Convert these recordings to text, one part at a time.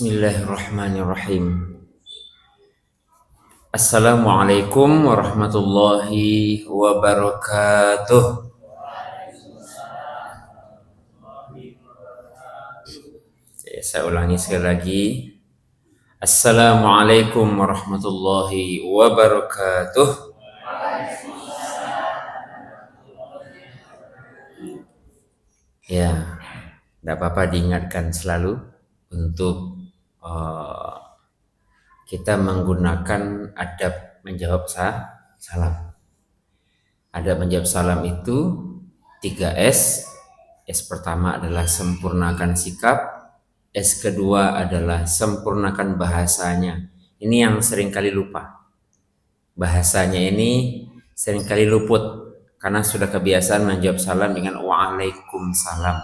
Bismillahirrahmanirrahim. Assalamualaikum warahmatullahi wabarakatuh. Saya ulangi sekali lagi. Assalamualaikum warahmatullahi wabarakatuh. Ya, tidak apa-apa diingatkan selalu untuk kita menggunakan adab menjawab salam. Adab menjawab salam itu 3S. S pertama adalah sempurnakan sikap, S kedua adalah sempurnakan bahasanya. Ini yang seringkali lupa. Bahasanya ini seringkali luput karena sudah kebiasaan menjawab salam dengan waalaikumsalam.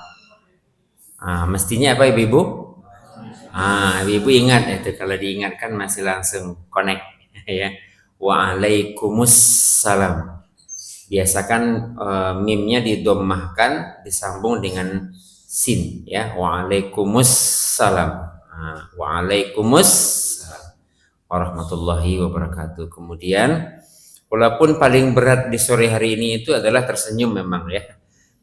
Mestinya apa ibu-ibu? Ibu ingat itu, kalau diingatkan masih langsung connect ya. Waalaikumsalam. Biasakan mimnya didommahkan disambung dengan sin ya. Waalaikumsalam. Waalaikumsalam warahmatullahi wabarakatuh. Kemudian walaupun paling berat di sore hari ini itu adalah tersenyum memang ya.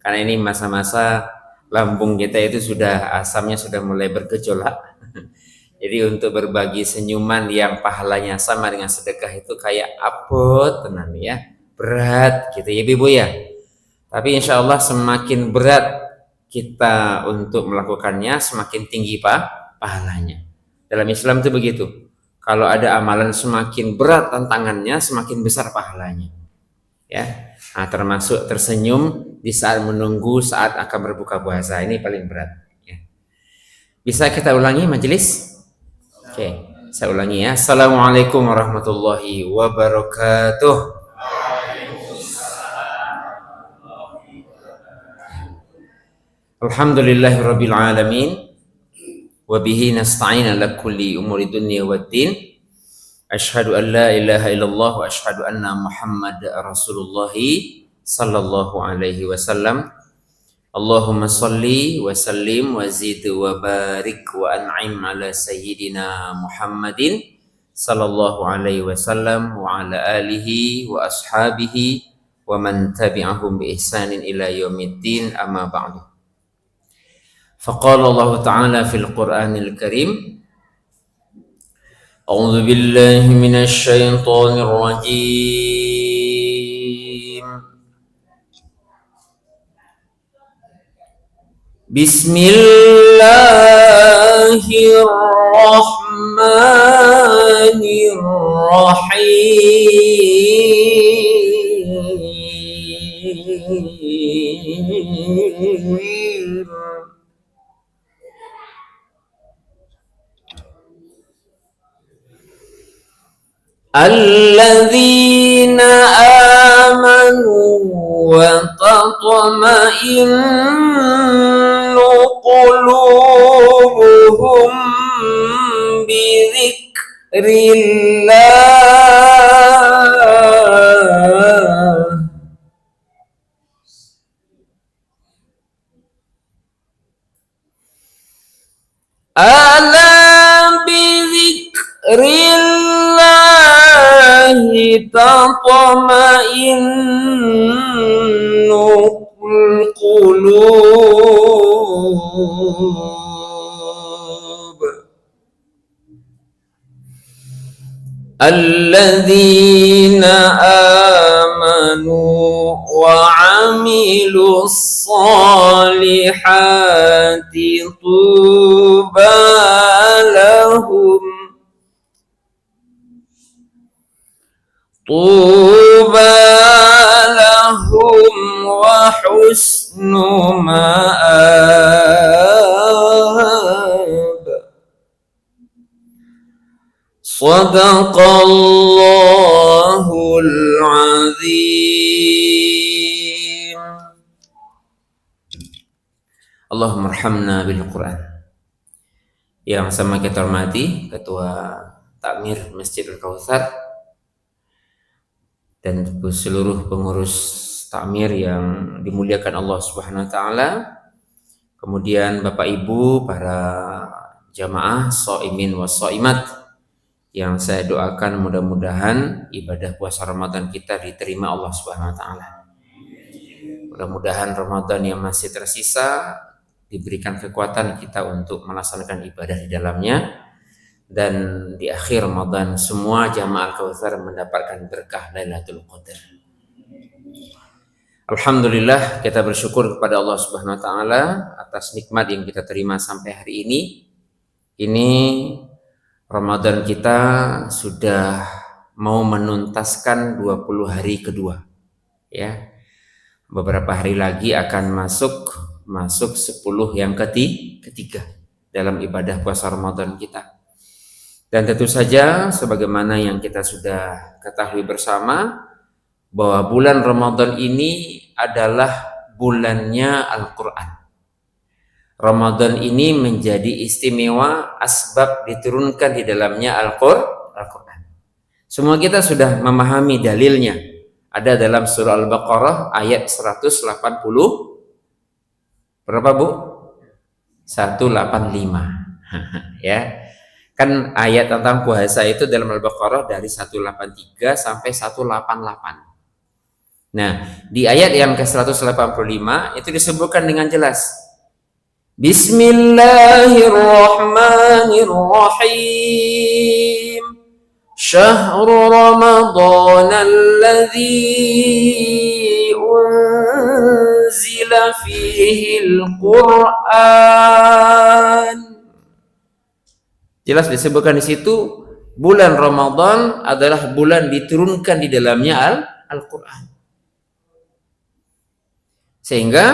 Karena ini masa-masa lambung kita itu asamnya sudah mulai bergejolak. Jadi untuk berbagi senyuman yang pahalanya sama dengan sedekah itu kayak apa tenan ya, berat gitu ya ibu ya. Tapi insya Allah semakin berat kita untuk melakukannya, semakin tinggi pahalanya. Dalam Islam itu begitu. Kalau ada amalan semakin berat tantangannya, semakin besar pahalanya. Ya, termasuk tersenyum di saat menunggu saat akan berbuka puasa, ini paling berat. Ya. Bisa kita ulangi majelis? Oke, saya ulangi ya. Assalamualaikum warahmatullahi wabarakatuh. Alhamdulillahirabbil alamin. Wa bihi nasta'in ala kulli umuri dunya waddin. Asyhadu an la ilaha illallah wa asyhadu anna Muhammad Rasulullah sallallahu alaihi wasallam. Allahumma salli wa sallim wa zid wa barik wa an'im ala sayyidina Muhammadin sallallahu alaihi wasallam wa ala alihi wa ashabihi wa man tabi'ahum bi ihsanin ila yaumiddin, amma ba'du. Faqala Allah Ta'ala fil Qur'anil Karim, A'udzu billahi minasy syaithanir rajim. Bismillahirrahmanirrahim. الذين آمنوا وتطمئن قلوبهم بذكر الله ألا بذكر الله تطمئن القلوب الذين آمنوا وعملوا الصالحات طوبى لهم وحسن مآب. صدق الله العظيم. Allahumma arhamna bil Quran. Yang sama kita hormati Ketua Takmir Masjid Al-Kautsar dan seluruh pengurus takmir yang dimuliakan Allah Subhanahu wa taala. Kemudian Bapak Ibu, para jamaah shaimin wa shaimat yang saya doakan mudah-mudahan ibadah puasa Ramadan kita diterima Allah Subhanahu wa taala. Mudah-mudahan Ramadan yang masih tersisa diberikan kekuatan kita untuk melaksanakan ibadah di dalamnya, dan di akhir Ramadan semua jamaah Al-Kautsar mendapatkan berkah Lailatul Qadar. Alhamdulillah, kita bersyukur kepada Allah Subhanahu wa taala atas nikmat yang kita terima sampai hari ini. Ini Ramadan kita sudah mau menuntaskan 20 hari kedua. Ya. Beberapa hari lagi akan masuk 10 yang ketiga dalam ibadah puasa Ramadan kita. Dan tentu saja sebagaimana yang kita sudah ketahui bersama bahwa bulan Ramadan ini adalah bulannya Al-Quran. Ramadan ini menjadi istimewa asbab diturunkan di dalamnya Al-Quran. Semua kita sudah memahami dalilnya. Ada dalam surah Al-Baqarah ayat 180 berapa Bu? 185. Ya. Kan ayat tentang puasa itu dalam Al-Baqarah dari 183 sampai 188. Nah, di ayat yang ke-185 itu disebutkan dengan jelas. Bismillahirrahmanirrahim. شهر رمضان الذي أنزل فيه القرآن. Jelas disebutkan di situ bulan Ramadan adalah bulan diturunkan di dalamnya Al-Quran. Sehingga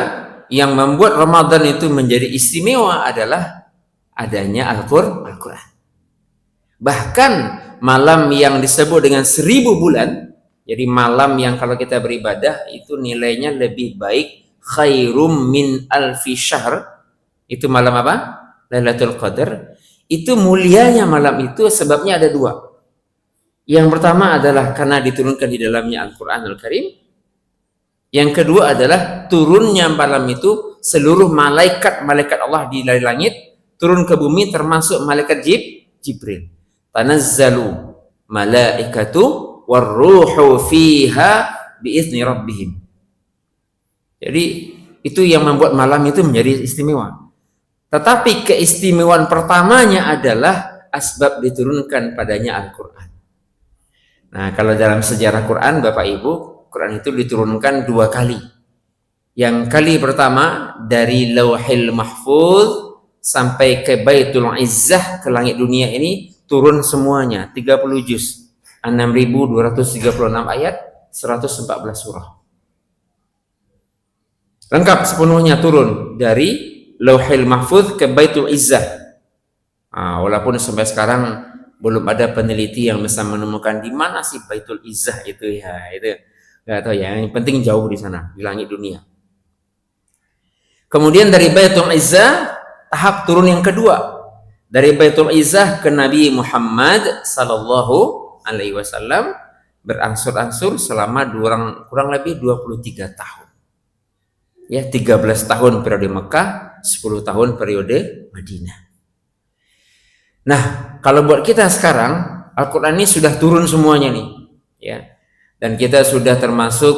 yang membuat Ramadan itu menjadi istimewa adalah adanya Al-Quran. Bahkan malam yang disebut dengan 1000 bulan, jadi malam yang kalau kita beribadah itu nilainya lebih baik, khairum min alfi syahr, itu malam apa? Lailatul Qadar. Itu mulianya malam itu sebabnya ada dua. Yang pertama adalah karena diturunkan di dalamnya Al-Quranul Karim. Yang kedua adalah turunnya malam itu seluruh malaikat Allah di langit turun ke bumi termasuk malaikat Jibril. Tanazzalu malaikatu warruhu fiha biizni rabbihim. Jadi itu yang membuat malam itu menjadi istimewa. Tetapi keistimewaan pertamanya adalah asbab diturunkan padanya Al-Quran. Nah, kalau dalam sejarah Quran Bapak Ibu, Quran itu diturunkan 2 kali. Yang kali pertama dari Lauhil Mahfuz sampai ke Baitul Izzah, ke langit dunia ini turun semuanya 30 juz, 6.236 ayat, 114 surah. Lengkap sepenuhnya turun dari Lauhil Mahfuz ke Baitul Izzah. Walaupun sampai sekarang belum ada peneliti yang bisa menemukan di mana sih Baitul Izzah itu ya, itu nggak tahu ya. Yang penting jauh di sana, di langit dunia. Kemudian dari Baitul Izzah tahap turun yang kedua. Dari Baitul Izzah ke Nabi Muhammad sallallahu alaihi wasallam berangsur-angsur selama kurang lebih 23 tahun. Ya, 13 tahun periode Mekah, 10 tahun periode Madinah. Nah, kalau buat kita sekarang Al-Qur'an ini sudah turun semuanya nih, ya. Dan kita sudah termasuk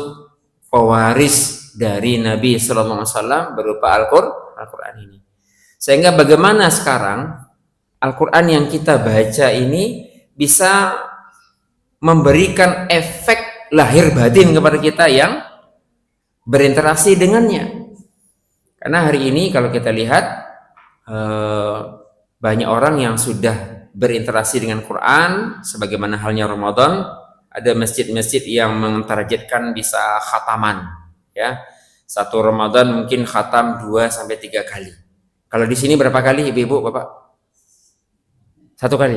pewaris dari Nabi sallallahu alaihi wasallam berupa Al-Qur'an ini. Sehingga bagaimana sekarang Al-Quran yang kita baca ini bisa memberikan efek lahir batin kepada kita yang berinteraksi dengannya. Karena hari ini kalau kita lihat banyak orang yang sudah berinteraksi dengan Quran, sebagaimana halnya Ramadan, ada masjid-masjid yang mentargetkan bisa khataman, ya. Satu Ramadan mungkin khatam 2-3 kali. Kalau di sini berapa kali Ibu, Bapak? 1 kali.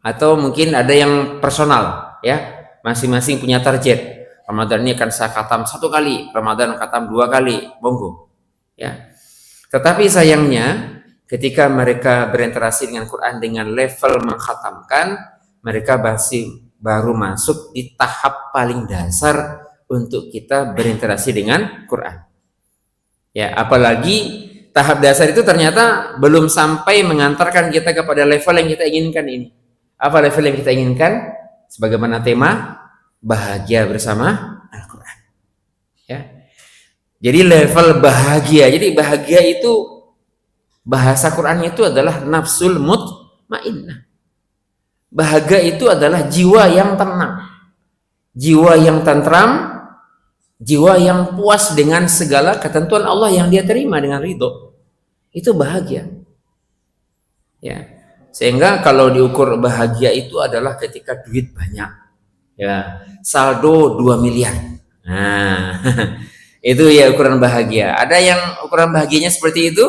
Atau mungkin ada yang personal, ya, masing-masing punya target. Ramadan ini akan saya khatam 1 kali, Ramadan khatam 2 kali, monggo, ya. Tetapi sayangnya ketika mereka berinteraksi dengan Quran dengan level mengkhatamkan, mereka baru masuk di tahap paling dasar untuk kita berinteraksi dengan Quran. Ya, apalagi tahap dasar itu ternyata belum sampai mengantarkan kita kepada level yang kita inginkan ini. Apa level yang kita inginkan? Sebagaimana tema bahagia bersama Al-Quran. Ya. Jadi level bahagia. Jadi bahagia itu bahasa Quran itu adalah nafsul mutmainnah. Bahagia itu adalah jiwa yang tenang, jiwa yang tentram, jiwa yang puas dengan segala ketentuan Allah yang dia terima dengan ridho. Itu bahagia. Ya. Sehingga kalau diukur bahagia itu adalah ketika duit banyak. Ya, saldo 2 miliar. Nah, itu ya ukuran bahagia. Ada yang ukuran bahagianya seperti itu?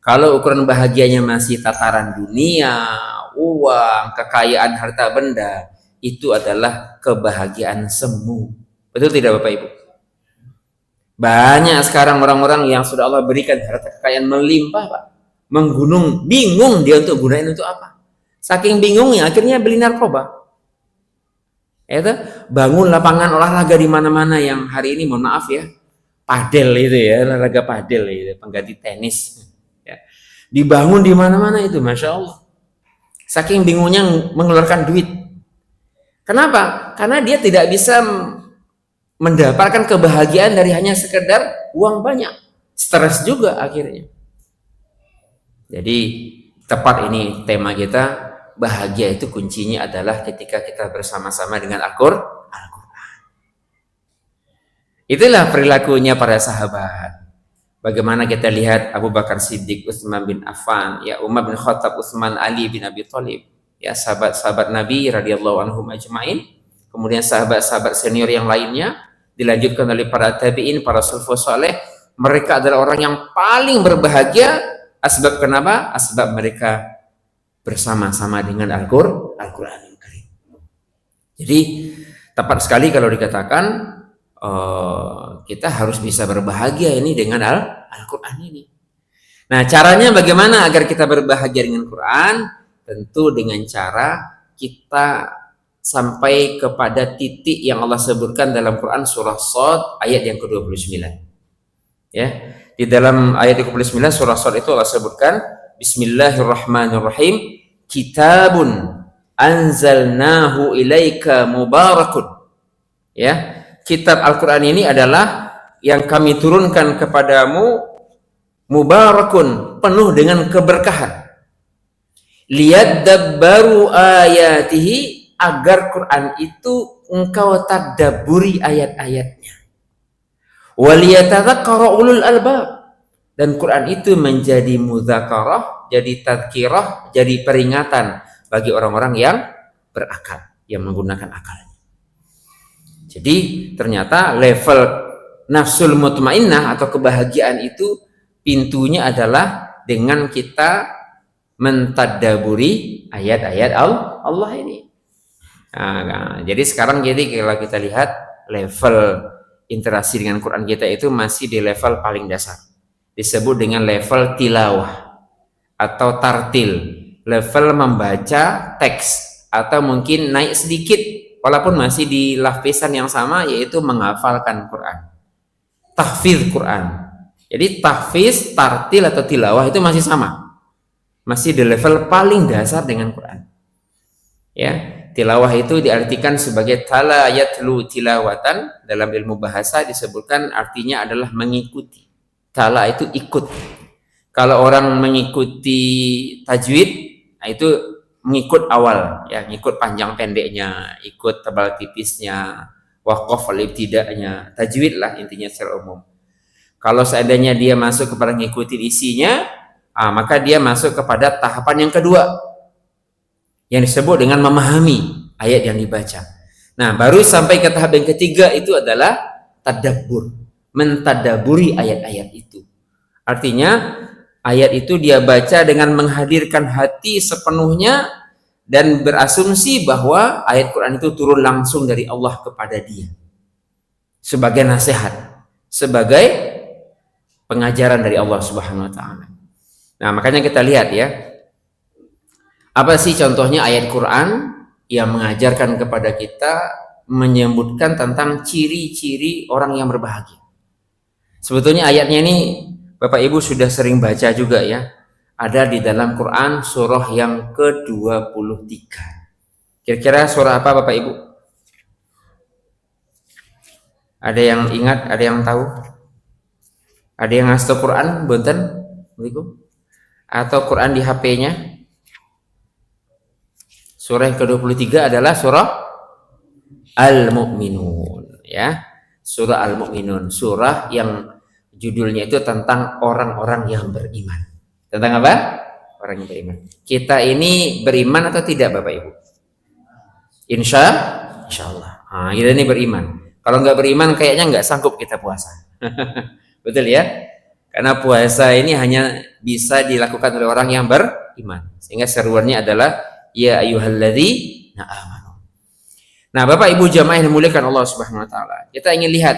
Kalau ukuran bahagianya masih tataran dunia, uang, kekayaan harta benda, itu adalah kebahagiaan semu. Betul tidak Bapak Ibu? Banyak sekarang orang-orang yang sudah Allah berikan harta kekayaan melimpah, Pak. Menggunung, bingung dia untuk gunain untuk apa. Saking bingungnya akhirnya beli narkoba. Itu bangun lapangan olahraga di mana-mana yang hari ini mohon maaf ya, padel itu ya, olahraga padel itu, pengganti tenis. Ya. Dibangun di mana-mana itu, masya Allah. Saking bingungnya mengeluarkan duit. Kenapa? Karena dia tidak bisa mendapatkan kebahagiaan dari hanya sekedar uang banyak. Stres juga akhirnya. Jadi tepat ini tema kita, bahagia itu kuncinya adalah ketika kita bersama-sama dengan Al-Quran. Itulah perilakunya para sahabat. Bagaimana kita lihat Abu Bakar Siddiq, Utsman bin Affan, ya Umar bin Khattab, Utsman, Ali bin Abi Thalib, ya sahabat-sahabat Nabi radhiyallahu anhum ajma'in. Kemudian sahabat-sahabat senior yang lainnya, dilanjutkan oleh para tabi'in, para salafus saleh. Mereka adalah orang yang paling berbahagia. Asbab kenapa? Asbab mereka bersama-sama dengan Al-Quran yang Karim. Jadi tepat sekali kalau dikatakan kita harus bisa berbahagia ini dengan Al-Quran ini. Nah, caranya bagaimana agar kita berbahagia dengan Quran? Tentu dengan cara kita sampai kepada titik yang Allah sebutkan dalam Quran surah Shad ayat yang ke-29. Ya. Di dalam ayat 29 surah Shad itu Allah sebutkan Bismillahirrahmanirrahim, kitabun anzalnahu ilaika mubarakun. Ya, kitab Al-Qur'an ini adalah yang kami turunkan kepadamu mubarakun, penuh dengan keberkahan. Liyadabbaru ayatihi, agar Quran itu engkau tadabburi ayat-ayatnya. Waliyatadzakkara ulul albab, dan Quran itu menjadi mudzakarah, jadi tadkirah, jadi peringatan bagi orang-orang yang berakal, yang menggunakan akalnya. Jadi ternyata level nafsul mutmainnah atau kebahagiaan itu pintunya adalah dengan kita mentadaburi ayat-ayat Allah ini. Nah, jadi sekarang kalau kita lihat level interaksi dengan Quran kita itu masih di level paling dasar, disebut dengan level tilawah atau tartil, level membaca teks, atau mungkin naik sedikit walaupun masih di lapisan yang sama, yaitu menghafalkan Quran, tahfiz Quran. Jadi tahfiz, tartil atau tilawah itu masih sama, masih di level paling dasar dengan Quran. Ya, tilawah itu diartikan sebagai tala yatlu tilawatan. Dalam ilmu bahasa disebutkan artinya adalah mengikuti. Tala itu ikut. Kalau orang mengikuti tajwid, nah itu mengikut awal, ya, ngikut panjang pendeknya, ikut tebal tipisnya, waqaf al-ibtida'nya, tajwid lah intinya secara umum. Kalau seandainya dia masuk kepada mengikuti isinya, maka dia masuk kepada tahapan yang kedua, yang disebut dengan memahami ayat yang dibaca. Nah, baru sampai ke tahap yang ketiga, itu adalah tadabbur, mentadaburi ayat-ayat itu. Artinya ayat itu dia baca dengan menghadirkan hati sepenuhnya dan berasumsi bahwa ayat Quran itu turun langsung dari Allah kepada dia sebagai nasihat, sebagai pengajaran dari Allah Subhanahu wa taala. Nah, makanya kita lihat ya, apa sih contohnya ayat Quran yang mengajarkan kepada kita, menyebutkan tentang ciri-ciri orang yang berbahagia. Sebetulnya ayatnya ini Bapak Ibu sudah sering baca juga ya. Ada di dalam Quran surah yang ke-23. Kira-kira surah apa Bapak Ibu? Ada yang ingat, ada yang tahu? Ada yang ngasih Quran, Bunten? Atau Quran di HP-nya? Surah yang ke-23 adalah surah Al-Mu'minun, ya. Surah Al-Mu'minun, surah yang judulnya itu tentang orang-orang yang beriman. Tentang apa? Orang yang beriman. Kita ini beriman atau tidak Bapak Ibu? Insya Allah. Nah, kita ini beriman. Kalau nggak beriman kayaknya nggak sanggup kita puasa. Betul ya? Karena puasa ini hanya bisa dilakukan oleh orang yang beriman. Sehingga seruannya adalah ya ayyuhalladzina amanu. Nah, Bapak Ibu jamaah yang dimuliakan Allah Subhanahu wa taala. Kita ingin lihat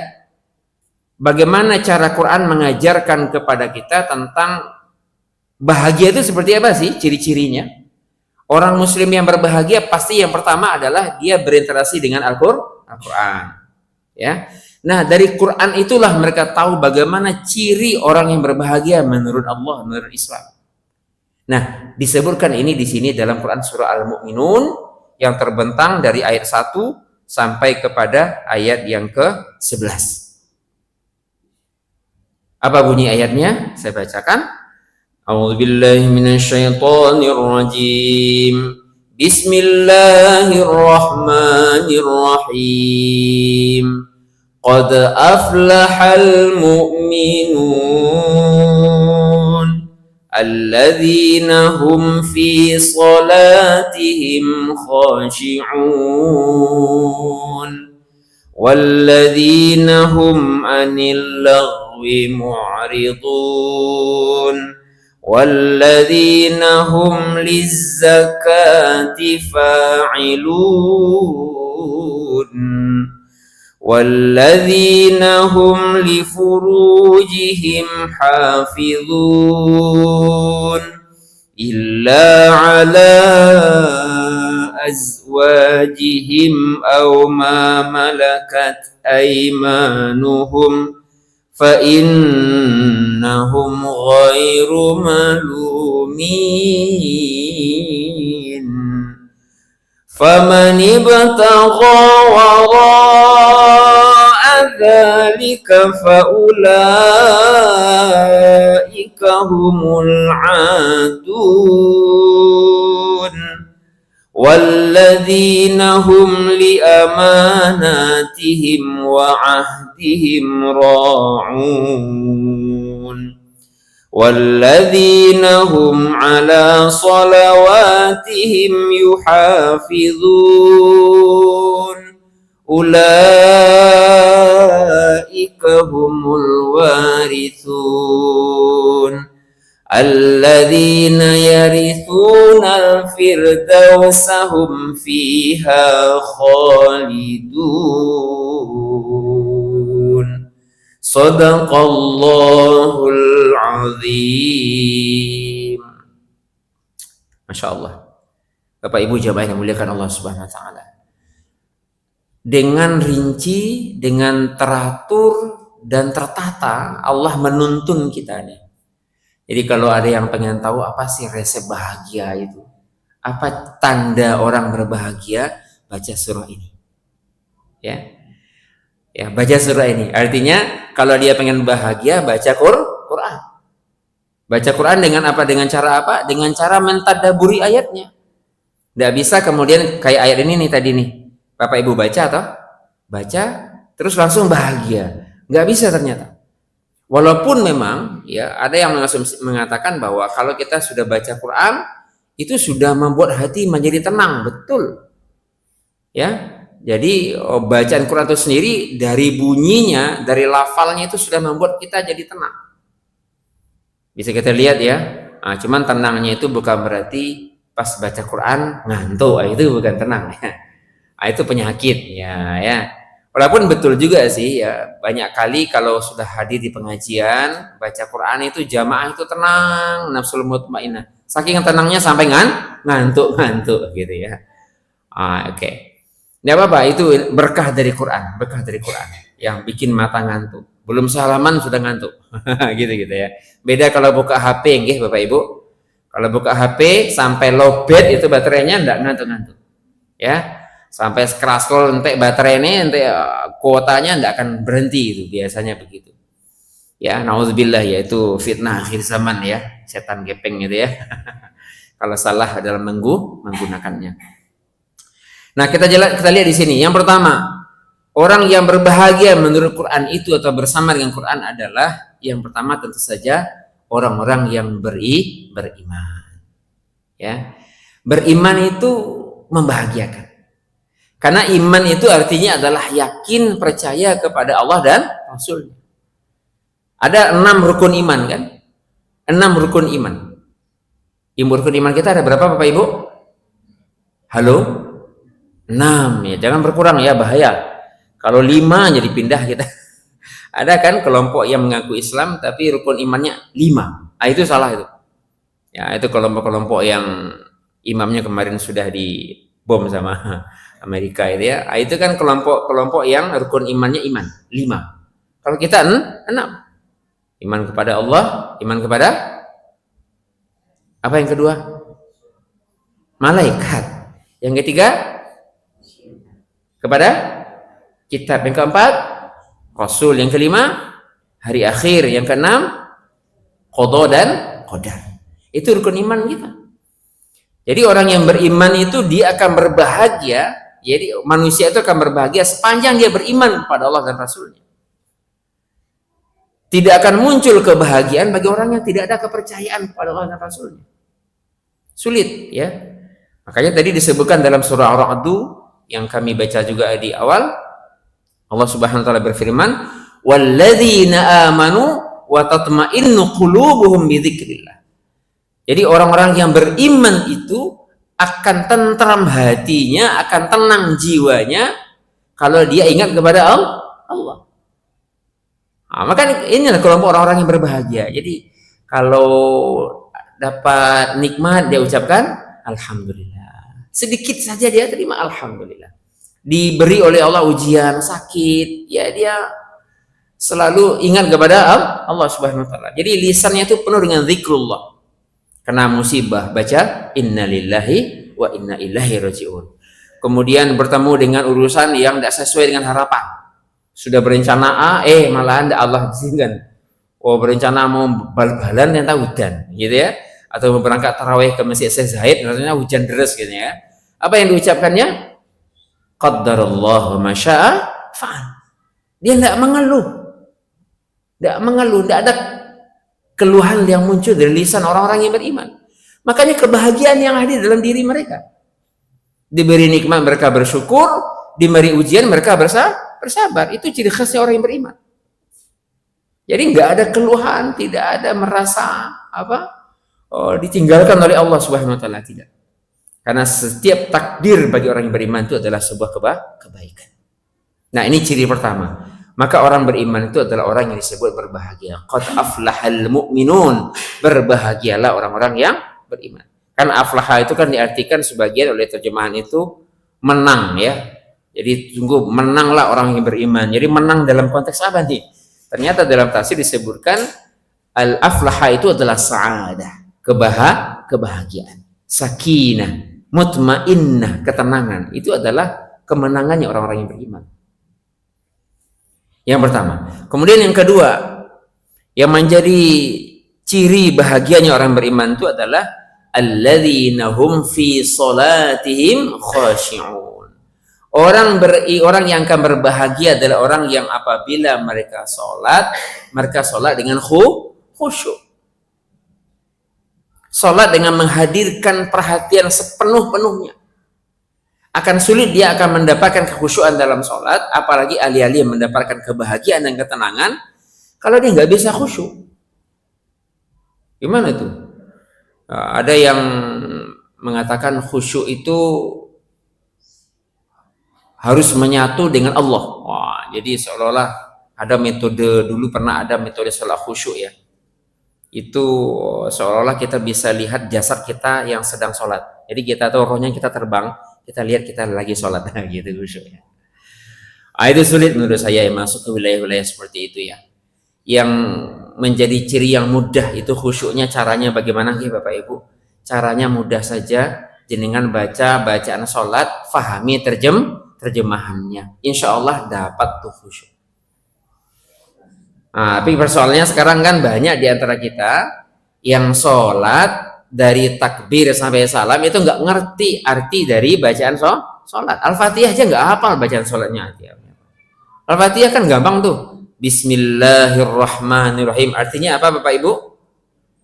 bagaimana cara Quran mengajarkan kepada kita tentang bahagia itu seperti apa sih ciri-cirinya? Orang muslim yang berbahagia pasti yang pertama adalah dia berinteraksi dengan Al-Quran. Ya. Nah, dari Quran itulah mereka tahu bagaimana ciri orang yang berbahagia menurut Allah, menurut Islam. Nah, disebutkan ini di sini dalam Quran surah Al-Mu'minun yang terbentang dari ayat 1 sampai kepada ayat yang ke-11. Apa bunyi ayatnya? Saya bacakan. A'udzubillahi minasyaitonirrajim. Bismillahirrahmanirrahim. Qad aflahal mu'minun alladzina hum fi salatihim khashi'un walladzina hum 'anil lagwi mu'ridun والذين هم للزكاة فاعلون والذين هم لفروجهم حافظون إلا على أزواجهم أو ما ملكت أيمانهم فإنهم غير ملومين فمن ابتغى وراء ذلك فأولئك هم العادون والذين هم لأماناتهم وعهدهم راعون والذين هم على صلواتهم يحافظون أولئك هم الوارثون الذين يرثون الفردوس هم فيها خالدون صدق الله العظيم. Masya Allah. Bapak Ibu jamaah yang muliakan Allah Subhanahu wa taala. Dengan rinci, dengan teratur dan tertata Allah menuntun kita nih. Jadi kalau ada yang pengen tahu apa sih resep bahagia itu, apa tanda orang berbahagia, baca surah ini. Ya, baca surah ini. Artinya kalau dia pengen bahagia, baca Quran. Baca Quran dengan apa? Dengan cara apa? Dengan cara mentadaburi ayatnya. Tidak bisa kemudian kayak ayat ini nih tadi nih, Bapak Ibu baca atau baca terus langsung bahagia. Nggak bisa ternyata. Walaupun memang ya ada yang mengatakan bahwa kalau kita sudah baca Quran itu sudah membuat hati menjadi tenang, betul. Ya. Jadi bacaan Quran itu sendiri dari bunyinya, dari lafalnya itu sudah membuat kita jadi tenang. Bisa kita lihat ya. Nah, cuman tenangnya itu bukan berarti pas baca Quran ngantuk, itu bukan tenang ya. Nah, itu penyakit ya. Walaupun betul juga sih ya, banyak kali kalau sudah hadir di pengajian baca Quran itu jamaah itu tenang, nafsul mutmainnah. Saking tenangnya sampai ngantuk gitu ya. Oke. Enggak apa-apa, itu berkah dari Quran yang bikin mata ngantuk. belum salaman sudah ngantuk. Gitu-gitu ya. Beda kalau buka HP nggih Bapak Ibu. Kalau buka HP sampai lowbat itu baterainya enggak ngantuk-ngantuk. Ya. Sampai scroll entek baterainya entek kuotanya enggak akan berhenti itu biasanya begitu. Ya, nauzubillah ya itu fitnah akhir zaman ya, setan gepeng gitu ya. Kalau salah dalam menggunakannya. Nah, kita lihat di sini. Yang pertama, orang yang berbahagia menurut Quran itu atau bersama dengan Quran adalah yang pertama tentu saja orang-orang yang beriman. Ya. Beriman itu membahagiakan. Karena iman itu artinya adalah yakin, percaya kepada Allah dan Rasul. Ada 6 rukun iman kan? 6 rukun iman. Rukun iman kita ada berapa Bapak Ibu? Halo? 6 ya, jangan berkurang ya, bahaya. Kalau 5 jadi pindah kita. Ada kan kelompok yang mengaku Islam tapi rukun imannya 5. Ah, itu salah itu. Ya, itu kelompok-kelompok yang imamnya kemarin sudah dibom sama Amerika itu ya. Ah, itu kan kelompok-kelompok yang rukun imannya 5. Kalau kita 6. Iman kepada Allah, iman kepada apa yang kedua? Malaikat. Yang ketiga? Kepada kitab. Yang keempat? Rasul. Yang kelima? Hari akhir. Yang keenam? Qada dan qadar. Itu rukun iman kita. Jadi orang yang beriman itu dia akan berbahagia. Jadi manusia itu akan berbahagia sepanjang dia beriman kepada Allah dan Rasulnya. Tidak akan muncul kebahagiaan bagi orang yang tidak ada kepercayaan kepada Allah dan Rasulnya. Sulit ya. Makanya tadi disebutkan dalam surah Ar-Ra'd yang kami baca juga di awal, Allah Subhanahu wa taala berfirman, "Walladzina amanu wa tatma'innu qulubuhum bi dzikrillah." Jadi orang-orang yang beriman itu akan tentram hatinya, akan tenang jiwanya kalau dia ingat kepada Allah. Nah, maka ini adalah kelompok orang-orang yang berbahagia. Jadi kalau dapat nikmat dia ucapkan alhamdulillah. Sedikit saja dia terima alhamdulillah. Diberi oleh Allah ujian, sakit, ya dia selalu ingat kepada Allah Subhanahu wa taala. Jadi lisannya itu penuh dengan zikrullah. Kena musibah baca innalillahi wa inna ilaihi rajiun. Kemudian bertemu dengan urusan yang tidak sesuai dengan harapan. Sudah berencana A, malahan Allah izinkan. Oh, berencana mau bal-balan yang tahu hujan, gitu ya. Atau mau berangkat tarawih ke Masjid Syekh Zaid, rasanya hujan deras gitu ya. Apa yang diucapkannya? Qaddarallahu ma syaa fa'al. Dia tidak mengeluh. Tidak ada keluhan yang muncul dari lisan orang-orang yang beriman. Makanya kebahagiaan yang hadir dalam diri mereka. Diberi nikmat mereka bersyukur, diberi ujian mereka bersabar. Itu ciri khasnya orang yang beriman. Jadi nggak ada keluhan, tidak ada merasa ditinggalkan oleh Allah Subhanahu wa taala, tidak. Karena setiap takdir bagi orang yang beriman itu adalah sebuah kebaikan. Nah, ini ciri pertama. Maka orang beriman itu adalah orang yang disebut berbahagia. Qad aflahal mu'minun. Berbahagialah orang-orang yang beriman. Kan aflaha itu kan diartikan sebagian oleh terjemahan itu menang ya. Jadi sungguh menanglah orang yang beriman. Jadi menang dalam konteks apa nih? Ternyata dalam tafsir disebutkan al-aflaha itu adalah sa'adah, kebahagiaan, sakinah, mutmainnah, ketenangan. Itu adalah kemenangannya orang-orang yang beriman. Yang pertama. Kemudian yang kedua, yang menjadi ciri bahagianya orang beriman itu adalah alladzina hum fi salatihim khashi'un. Orang yang akan berbahagia adalah orang yang apabila mereka sholat dengan khusyuk. Sholat dengan menghadirkan perhatian sepenuh-penuhnya. Akan sulit dia akan mendapatkan kekhusyuan dalam sholat, apalagi alih-alih mendapatkan kebahagiaan dan ketenangan, kalau dia nggak bisa khusyuk. Gimana itu? Ada yang mengatakan khusyuk itu harus menyatu dengan Allah. Wah, jadi seolah-olah ada metode, dulu pernah ada metode sholat khusyuk ya. Itu seolah-olah kita bisa lihat jasad kita yang sedang sholat. Jadi kita tahu rohnya kita terbang, kita lihat kita lagi sholat gitu khusyuk ya. Itu sulit menurut saya yang masuk ke wilayah-wilayah seperti itu ya. yang menjadi ciri yang mudah itu khusyuknya. Caranya bagaimana nggih Bapak Ibu? Caranya mudah saja, jenengan baca bacaan sholat, fahami terjemahannya, insya Allah dapat tuh khusyuk. Nah, tapi persoalannya sekarang kan banyak di antara kita yang sholat dari takbir sampai salam itu nggak ngerti arti dari bacaan sholat. Al-Fatihah aja nggak hafal bacaan sholatnya. Al-Fatihah kan gampang tuh. Bismillahirrahmanirrahim. Artinya apa Bapak Ibu?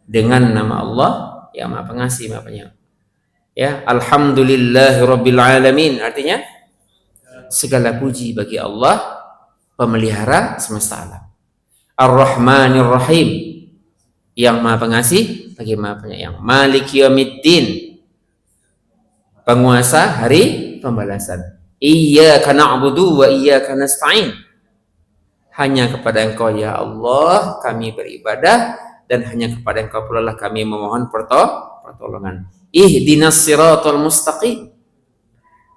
Dengan nama Allah yang Maha Pengasih, Maha Penyayang. Ya, alhamdulillahirabbil alamin. Artinya segala puji bagi Allah, pemelihara semesta alam. Ar-Rahmanir-Rahim, yang Maha Pengasih bagi Maha Penyayang. Maliki yaumiddin, penguasa hari pembalasan. Iyyaka na'budu wa iyyaka nasta'in. Hanya kepada Engkau ya Allah kami beribadah, dan hanya kepada Engkau pula lah kami memohon pertolongan. Ihdinas siratal mustaqim.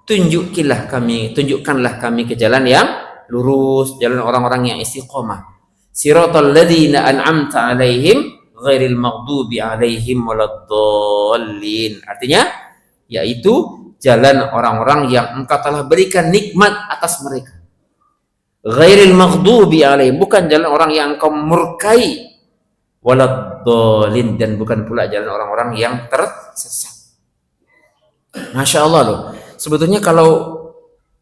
Tunjukkanlah kami ke jalan yang lurus, jalan orang-orang yang istiqomah. Siratal ladzina an'amta 'alaihim ghairil maghdubi 'alaihim waladdallin. Artinya yaitu jalan orang-orang yang Engkau telah berikan nikmat atas mereka. Ghairil maghdubi 'alaihim, bukan jalan orang yang Engkau murkai, waladdallin, dan bukan pula jalan orang-orang yang tersesat. Masya Allah loh. Sebetulnya kalau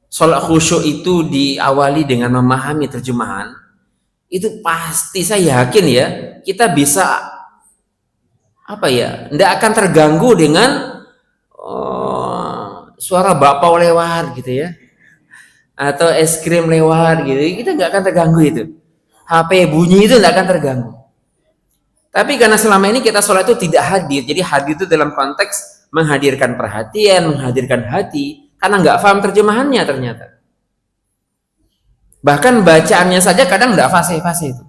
sholat khusyuk itu diawali dengan memahami terjemahan, itu pasti saya yakin ya kita bisa tidak akan terganggu dengan suara bakpao lewat gitu ya, atau es krim lewat gitu. Kita nggak akan terganggu itu. HP bunyi itu nggak akan terganggu. Tapi karena selama ini kita sholat itu tidak hadir, jadi hadir itu dalam konteks menghadirkan perhatian, menghadirkan hati, karena nggak paham terjemahannya ternyata. Bahkan bacaannya saja kadang nggak fasih-fasih itu.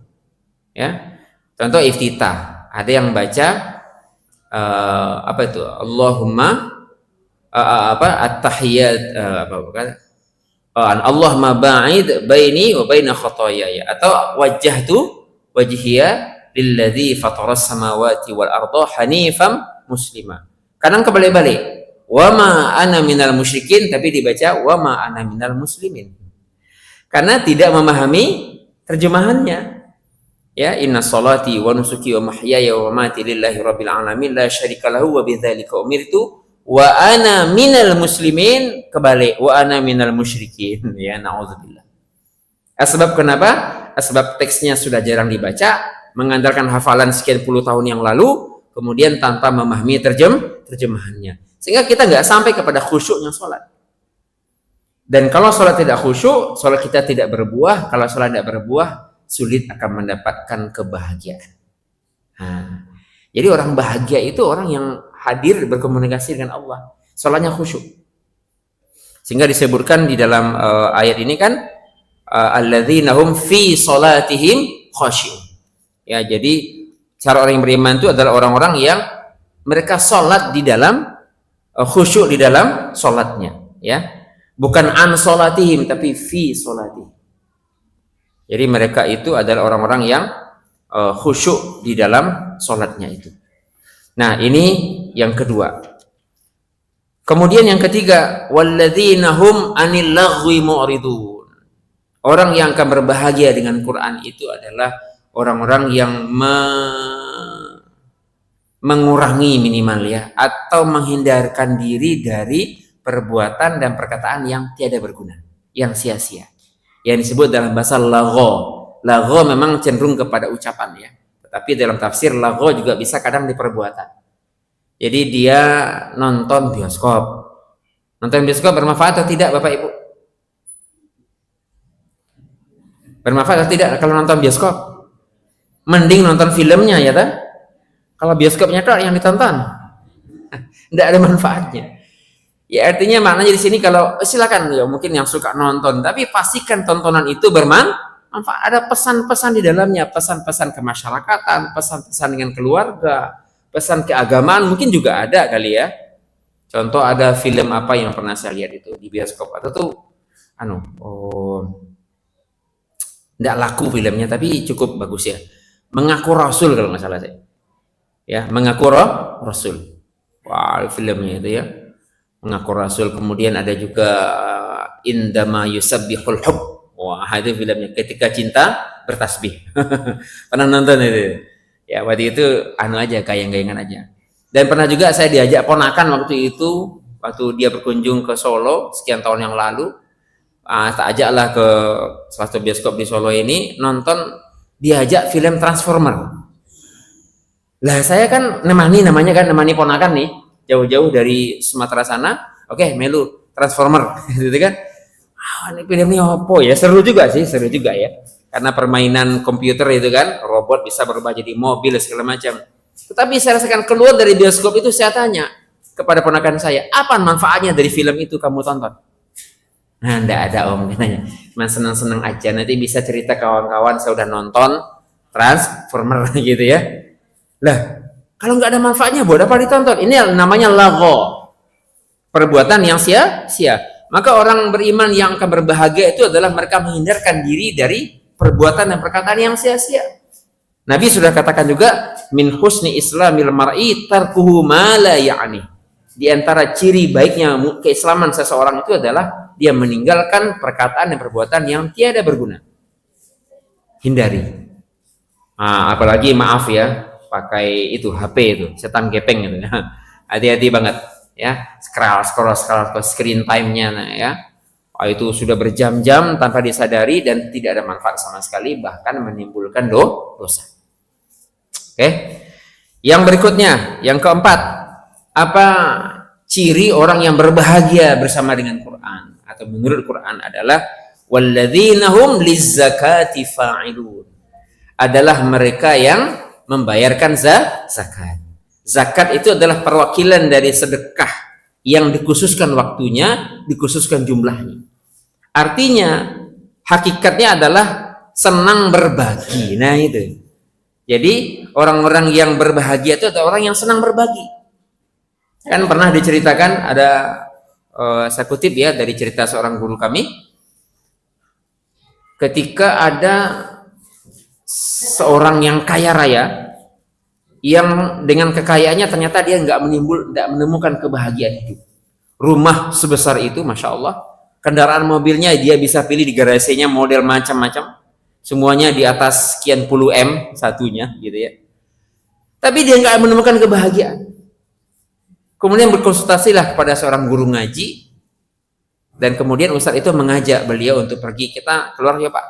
Ya, contoh iftitah, ada yang baca Allahumma at-tahiyyat Allahumma ba'id baini wa baina khotoyaya, atau wajjahtu wajhiya lilladzi fataras samawati wal arda hanifam muslima. Kadang kebalik-balik, wa ma ana minal musyrikin, tapi dibaca wa ma ana minal muslimin, karena tidak memahami terjemahannya. Ya, inna salati wa nusuki wa mahyaya wa mamati lillahi rabbil alamin la syarika lahu wa bidzalika umirtu wa ana minal muslimin, kebalik, wa ana minal musyrikin. Ya, naudzubillah. Sebab kenapa? Sebab teksnya sudah jarang dibaca, mengandalkan hafalan sekian puluh tahun yang lalu, kemudian tanpa memahami terjemahannya, sehingga kita nggak sampai kepada khusyuknya sholat. Dan kalau sholat tidak khusyuk, sholat kita tidak berbuah. Kalau sholat tidak berbuah, sulit akan mendapatkan kebahagiaan. Jadi orang bahagia itu orang yang hadir berkomunikasi dengan Allah, sholatnya khusyuk. Sehingga disebutkan di dalam ayat ini kan, alladzina hum fi sholatihim khasyi'un. Ya, jadi cara orang yang beriman itu adalah orang-orang yang mereka sholat di dalam khusyuk di dalam sholatnya, ya, bukan an sholatihim tapi fi sholatihim. Jadi mereka itu adalah orang-orang yang khusyuk di dalam sholatnya itu. Nah, ini yang kedua. Kemudian yang ketiga, walladzina hum anil laghwi mu'ridun. Orang yang akan berbahagia dengan Quran itu adalah orang-orang yang mengurangi minimal ya, atau menghindarkan diri dari perbuatan dan perkataan yang tiada berguna, yang sia-sia, yang disebut dalam bahasa lagho. Lagho memang cenderung kepada ucapan ya, tetapi dalam tafsir lagho juga bisa kadang di perbuatan. Jadi dia nonton bioskop bermanfaat atau tidak Bapak Ibu? Bermanfaat atau tidak kalau nonton bioskop? Mending nonton filmnya ya kan? Kalau bioskopnya tuh yang ditonton tidak ada manfaatnya. Ya, artinya maknanya di sini kalau silakan ya, mungkin yang suka nonton, tapi pastikan tontonan itu bermanfaat. Ada pesan-pesan di dalamnya, pesan-pesan kemasyarakatan, pesan-pesan dengan keluarga, pesan keagamaan mungkin juga ada kali ya. Contoh ada film apa yang pernah saya lihat itu di bioskop, atau tuh Tidak laku filmnya, tapi cukup bagus ya. Mengaku Rasul kalau nggak salah saya. Ya, mengaku Rasul. Wah, filmnya itu ya. Mengaku Rasul. Kemudian ada juga Indama Yusabbihul Hub. Wah, itu filmnya. Ketika cinta bertasbih. Pernah nonton itu? Ya, waktu itu anu aja, gayang-gayangan aja. Dan pernah juga saya diajak ponakan waktu itu, waktu dia berkunjung ke Solo sekian tahun yang lalu. Tak ajaklah ke salah satu bioskop di Solo ini nonton, diajak film Transformer. Lah saya kan nemani ponakan nih, jauh-jauh dari Sumatera sana. Oke, melu Transformer gitu kan. Ini film ini apa ya? Seru juga sih, seru juga ya. Karena permainan komputer itu kan, robot bisa berubah jadi mobil segala macam. Tetapi saya rasakan keluar dari bioskop itu, saya tanya kepada ponakan saya, apa manfaatnya dari film itu kamu tonton? Nah, enggak ada om katanya. Cuma senang-senang aja. Nanti bisa cerita kawan-kawan saya udah nonton Transformer gitu ya. Lah, kalau nggak ada manfaatnya buat apa ditonton? Ini namanya lagho. Perbuatan yang sia-sia. Maka orang beriman yang akan berbahagia itu adalah mereka menghindarkan diri dari perbuatan dan perkataan yang sia-sia. Nabi sudah katakan juga, min husni islamil mar'i tarkuhu ma la ya'ni. Di antara ciri baiknya keislaman seseorang itu adalah dia meninggalkan perkataan dan perbuatan yang tiada berguna. Hindari. Apalagi maaf ya, pakai itu HP itu, setan gepeng gitu ya. Hati-hati banget ya, scroll screen time-nya ya. Itu sudah berjam-jam tanpa disadari dan tidak ada manfaat sama sekali, bahkan menimbulkan dosa. Oke. Yang berikutnya, yang keempat, apa ciri orang yang berbahagia bersama dengan Quran atau menurut Quran adalah walladzina hum lizzakati fa'ilun. Adalah mereka yang membayarkan zakat. Zakat itu adalah perwakilan dari sedekah yang dikhususkan waktunya, dikhususkan jumlahnya. Artinya hakikatnya adalah senang berbagi. Nah itu. Jadi orang-orang yang berbahagia itu adalah orang yang senang berbagi. Kan pernah diceritakan ada saya kutip ya dari cerita seorang guru kami, ketika ada seorang yang kaya raya yang dengan kekayaannya ternyata dia nggak menemukan kebahagiaan hidup. Rumah sebesar itu, masya Allah, kendaraan mobilnya dia bisa pilih di garasinya model macam-macam, semuanya di atas sekian puluh M satunya gitu ya. Tapi dia nggak menemukan kebahagiaan. Kemudian berkonsultasilah kepada seorang guru ngaji, dan kemudian ustadz itu mengajak beliau untuk pergi, kita keluar ya Pak.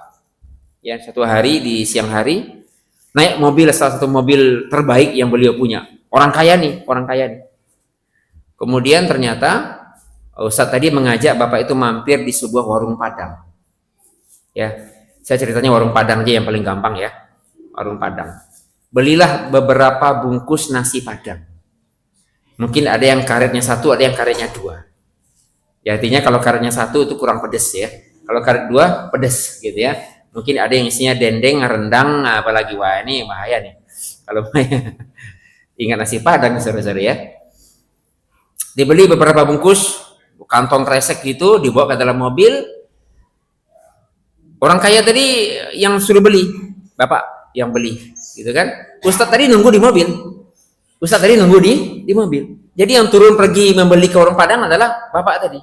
Ya, satu hari di siang hari naik mobil, salah satu mobil terbaik yang beliau punya. Orang kaya nih. Kemudian ternyata ustadz tadi mengajak bapak itu mampir di sebuah warung Padang. Ya, saya ceritanya warung Padang aja yang paling gampang ya. Warung Padang. Belilah beberapa bungkus nasi Padang. Mungkin ada yang karetnya satu, ada yang karetnya dua. Ya, artinya kalau karetnya satu itu kurang pedes ya. Kalau karet dua pedes gitu ya. Mungkin ada yang isinya dendeng, rendang, apalagi wah ini bahaya nih. Kalau ingat nasi Padang saudara-saudara ya. Dibeli beberapa bungkus, kantong kresek gitu, dibawa ke dalam mobil. Orang kaya tadi yang suruh beli, bapak yang beli, gitu kan? Ustadz tadi nunggu di mobil. Di mobil. Jadi yang turun pergi membeli ke warung Padang adalah bapak tadi,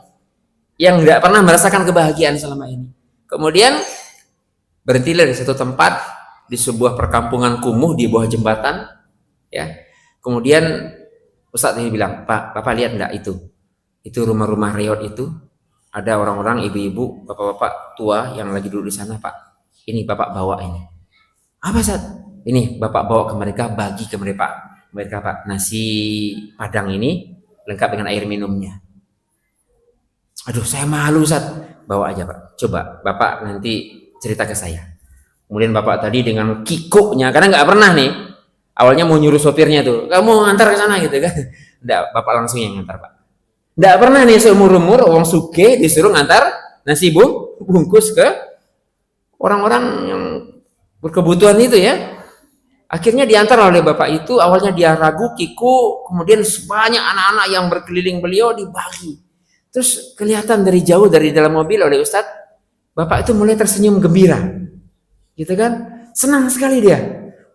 yang nggak pernah merasakan kebahagiaan selama ini. Kemudian berhentilah di satu tempat di sebuah perkampungan kumuh di bawah jembatan, ya. Kemudian ustadz ini bilang, Pak, bapak lihat enggak itu rumah-rumah reot itu, ada orang-orang, ibu-ibu, bapak-bapak tua yang lagi duduk di sana, Pak. Ini bapak bawa ini. Apa Ustaz? Ini bapak bawa ke mereka, bagi ke mereka, Pak, nasi Padang ini lengkap dengan air minumnya. Aduh, saya malu Ustaz. Bawa aja Pak. Coba bapak nanti cerita ke saya. Kemudian bapak tadi dengan kikuknya, karena nggak pernah nih, awalnya mau nyuruh sopirnya tuh, kamu ngantar ke sana gitu kan. Nggak, bapak langsung yang ngantar Pak. Nggak pernah nih seumur-umur orang suke disuruh ngantar nasi bungkus ke orang-orang yang berkebutuhan itu ya. Akhirnya diantar oleh bapak itu, awalnya dia ragu, kiku, kemudian banyak anak-anak yang berkeliling beliau dibagi. Terus kelihatan dari jauh dari dalam mobil oleh Ustadz, bapak itu mulai tersenyum gembira. gitu kan? Senang sekali dia.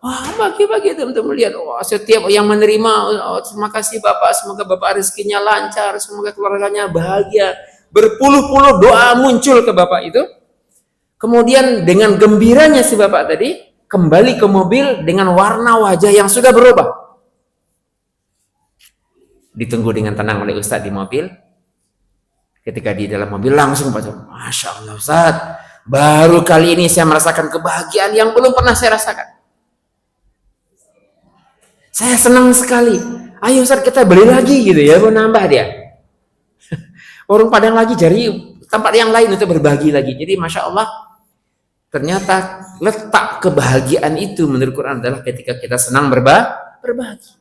Wah, bagi-bagi teman-teman lihat. Wah, setiap yang menerima, oh, terima kasih Bapak, semoga Bapak rezekinya lancar, semoga keluarganya bahagia. Berpuluh-puluh doa muncul ke Bapak itu. Kemudian dengan gembiranya si Bapak tadi kembali ke mobil dengan warna wajah yang sudah berubah. Ditunggu dengan tenang oleh Ustadz di mobil. Ketika di dalam mobil langsung baca, Masya Allah Ustadz, baru kali ini saya merasakan kebahagiaan yang belum pernah saya rasakan. Saya senang sekali. Ayo Ustadz kita beli lagi gitu ya, mau nambah dia. Warung Padang lagi, jadi tempat yang lain untuk berbagi lagi. Jadi Masya Allah, ternyata letak kebahagiaan itu menurut Quran adalah ketika kita senang berbagi.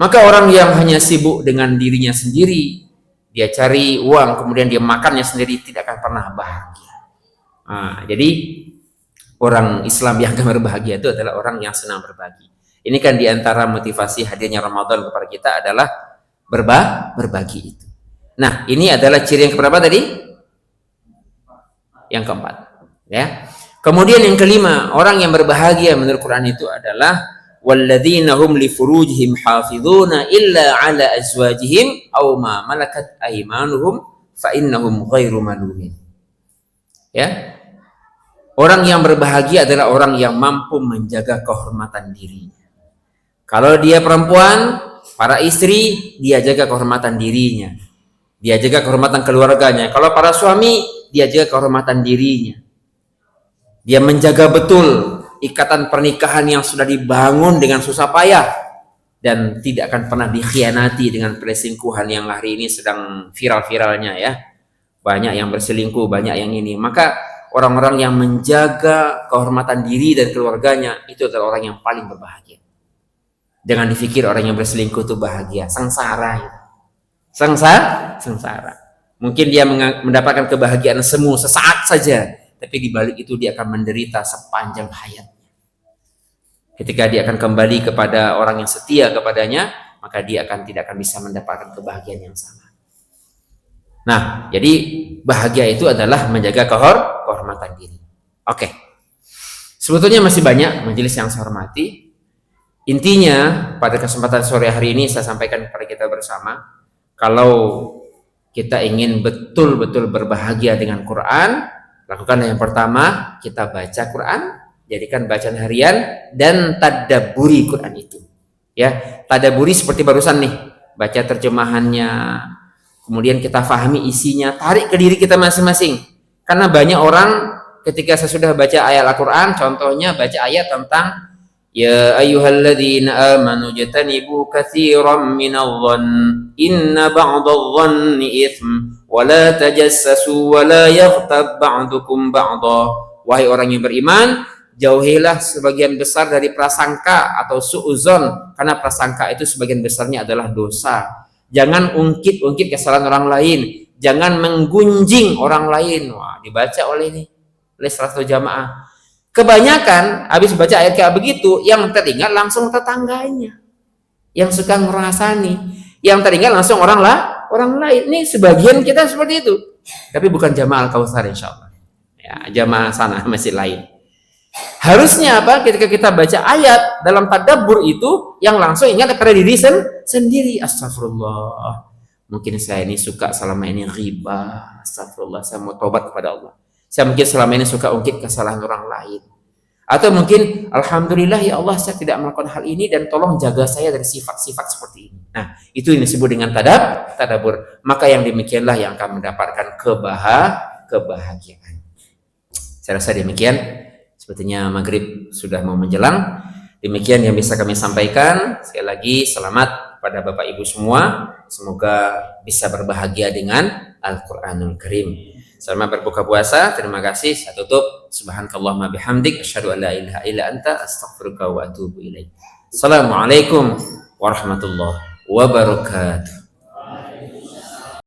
Maka orang yang hanya sibuk dengan dirinya sendiri, dia cari uang, kemudian dia makannya sendiri, tidak akan pernah bahagia. Nah, jadi orang Islam yang akan berbahagia itu adalah orang yang senang berbagi. Ini kan diantara motivasi hadirnya Ramadan kepada kita adalah berbagi itu. Nah, ini adalah ciri yang keberapa tadi? Yang keempat. Ya. Kemudian yang kelima, orang yang berbahagia menurut Quran itu adalah walladzina hum li furujihim hafizuna illa ala azwajihim aw ma malakat aymanuhum fa innahum ghairu malumin. Ya. Orang yang berbahagia adalah orang yang mampu menjaga kehormatan dirinya. Kalau dia perempuan, para istri, dia jaga kehormatan dirinya. Dia jaga kehormatan keluarganya. Kalau para suami, dia jaga kehormatan dirinya. Dia menjaga betul ikatan pernikahan yang sudah dibangun dengan susah payah dan tidak akan pernah dikhianati dengan perselingkuhan yang hari ini sedang viral-viralnya ya. Banyak yang berselingkuh, banyak yang ini. Maka orang-orang yang menjaga kehormatan diri dan keluarganya itu adalah orang yang paling berbahagia. Jangan dipikir orang yang berselingkuh itu bahagia, sengsara. Sengsara. Mungkin dia mendapatkan kebahagiaan semu sesaat saja, tapi di balik itu dia akan menderita sepanjang hayatnya. Ketika dia akan kembali kepada orang yang setia kepadanya, maka dia tidak akan bisa mendapatkan kebahagiaan yang sama. Nah, jadi bahagia itu adalah menjaga kehormatan diri. Oke. Sebetulnya masih banyak majelis yang saya hormati. Intinya pada kesempatan sore hari ini saya sampaikan kepada kita bersama, kalau kita ingin betul-betul berbahagia dengan Quran, lakukan yang pertama, kita baca Quran, jadikan bacaan harian dan tadabburi Quran itu. Ya, tadabburi seperti barusan nih, baca terjemahannya, kemudian kita fahami isinya, tarik ke diri kita masing-masing. Karena banyak orang ketika sesudah baca ayat Al-Quran, contohnya baca ayat tentang ya ayyuhalladzina amanu jatanibu katsiran minadh-dhann inna ba'dadh-dhanni itsm wa la tajassasu wa la yaghtab ba'dukum ba'dha. Wahai orang yang beriman, jauhilah sebagian besar dari prasangka atau su'udzon, karena prasangka itu sebagian besarnya adalah dosa. Jangan ungkit-ungkit kesalahan orang lain, jangan menggunjing orang lain. Wah, dibaca oleh salah satu jamaah. Kebanyakan habis baca ayat kayak begitu, yang teringat langsung tetangganya, yang suka ngerasani, yang teringat langsung orang lain. Ini sebagian kita seperti itu, tapi bukan jamaah Al-Kautsar insyaallah. Ya, jamaah sana masih lain. Harusnya apa? Ketika kita baca ayat dalam tadabbur itu, yang langsung ingat kepada diri sendiri. Astagfirullah, mungkin saya ini suka selama ini ghibah. Astagfirullah, saya mau tobat kepada Allah. Saya mungkin selama ini suka ungkit kesalahan orang lain. Atau mungkin, alhamdulillah ya Allah, saya tidak melakukan hal ini dan tolong jaga saya dari sifat-sifat seperti ini. Nah, itu yang disebut dengan tadabbur. Maka yang demikianlah yang akan mendapatkan kebahagiaan. Saya rasa demikian. Sepertinya maghrib sudah mau menjelang. Demikian yang bisa kami sampaikan. Sekali lagi selamat pada Bapak Ibu semua. Semoga bisa berbahagia dengan Al-Quranul Karim. Selamat berbuka puasa. Terima kasih. Saya tutup. Subhanakallahumma bihamdik. Asyhadu an la ilaha illa anta. Astaghfiruka wa atubu ilaik. Assalamualaikum warahmatullahi wabarakatuh.